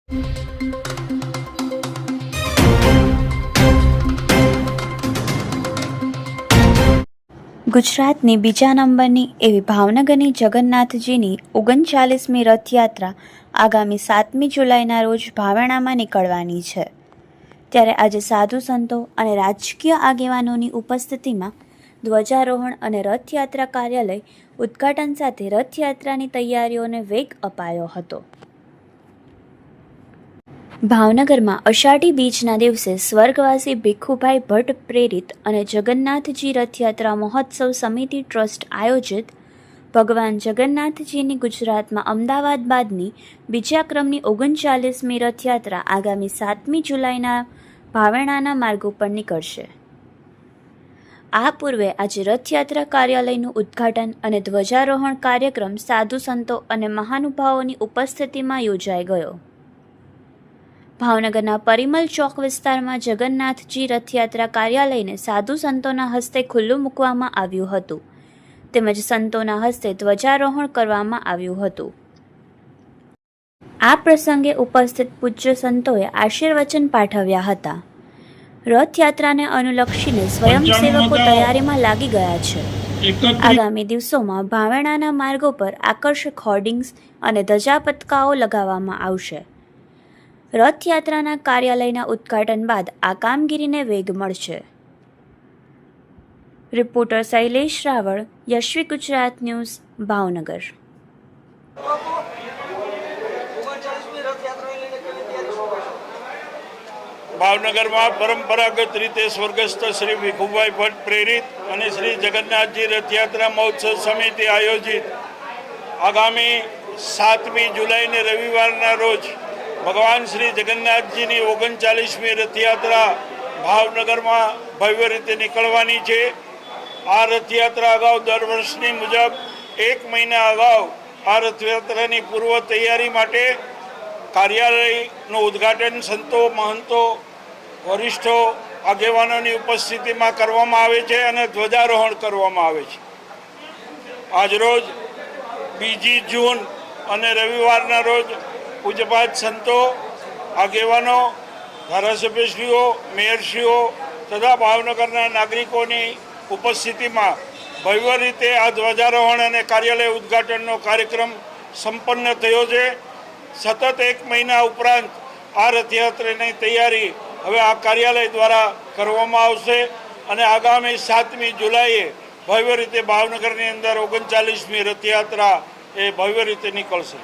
ગુજરાતની બીજા નંબરની એવી ભાવનગરની જગન્નાથજીની 39મી રથયાત્રા આગામી 7મી જુલાઈના રોજ ભાવેણામાં નીકળવાની છે। ત્યારે આજે સાધુ સંતો અને રાજકીય આગેવાનોની ઉપસ્થિતિમાં ધ્વજારોહણ અને રથયાત્રા કાર્યાલય ઉદ્ઘાટન સાથે રથયાત્રાની તૈયારીઓને વેગ અપાયો હતો। ભાવનગરમાં અષાઢી બીજના દિવસે સ્વર્ગવાસી ભીખુભાઈ ભટ્ટ પ્રેરિત અને જગન્નાથજી રથયાત્રા મહોત્સવ સમિતિ ટ્રસ્ટ આયોજિત ભગવાન જગન્નાથજીની ગુજરાતમાં અમદાવાદ બાદની બીજા ક્રમની 39મી રથયાત્રા આગામી 7મી જુલાઈના ભાવેણાના માર્ગો પર નીકળશે। આ પૂર્વે આજે રથયાત્રા કાર્યાલયનું ઉદ્ઘાટન અને ધ્વજારોહણ કાર્યક્રમ સાધુ સંતો અને મહાનુભાવોની ઉપસ્થિતિમાં યોજાઈ ગયો। ભાવનગરના પરિમલ ચોક વિસ્તારમાં જગન્નાથજી રથયાત્રા કાર્યાલયને સાધુ સંતોના હસ્તે ખુલ્લું મૂકવામાં આવ્યું હતું, તેમજ સંતોના હસ્તે ધ્વજારોહણ કરવામાં આવ્યું હતું। આ પ્રસંગે ઉપસ્થિત પૂજ્ય સંતોએ આશીર્વચન પાઠવ્યા હતા। રથયાત્રાને અનુલક્ષીને સ્વયંસેવકો તૈયારીમાં લાગી ગયા છે। આગામી દિવસોમાં ભાવેણાના માર્ગો પર આકર્ષક હોર્ડિંગ્સ અને ધજાપતાકાઓ લગાવવામાં આવશે। રથયાત્રાના કાર્યાલયના ઉદ્ઘાટન બાદ આ કામગીરીને વેગ મળશે। Reporter Shailesh Raval, Yashvi Gujarat news, Bhavnagar. ભાવનગરમાં પરંપરાગત રીતે સ્વર્ગસ્થ શ્રી ભીખુભાઈ ભટ્ટ પ્રેરિત અને શ્રી જગન્નાથજી રથયાત્રા મહોત્સવ સમિતિ આયોજિત આગામી 7મી જુલાઈને રવિવારના રોજ ભગવાન શ્રી જગન્નાથજીની 39મી રથયાત્રા ભાવનગરમાં ભવ્ય રીતે નીકળવાની છે। આ રથયાત્રા અગાઉ દર વર્ષની મુજબ 1 મહિના અગાઉ આ રથયાત્રાની પૂર્વ તૈયારી માટે કાર્યાલયનું ઉદ્ઘાટન સંતો, મહંતો, વરિષ્ઠો, આગેવાનોની ઉપસ્થિતિમાં કરવામાં આવે છે અને ધ્વજારોહણ કરવામાં આવે છે। આજરોજ 2 જૂન અને રવિવારના રોજ પૂજ્યપાદ સંતો, આગેવાનો, ધારાસભ્યશ્રીઓ, મેયરશ્રીઓ તથા ભાવનગરના નાગરિકોની ઉપસ્થિતિમાં ભવ્ય રીતે આ ધ્વજારોહણ અને કાર્યાલય ઉદ્ઘાટનનો કાર્યક્રમ સંપન્ન થયો છે। સતત 1 મહિના ઉપરાંત આ રથયાત્રાની તૈયારી હવે આ કાર્યાલય દ્વારા કરવામાં આવશે અને આગામી 7મી જુલાઈએ ભવ્ય રીતે ભાવનગરની અંદર 39મી રથયાત્રા એ ભવ્ય રીતે નીકળશે।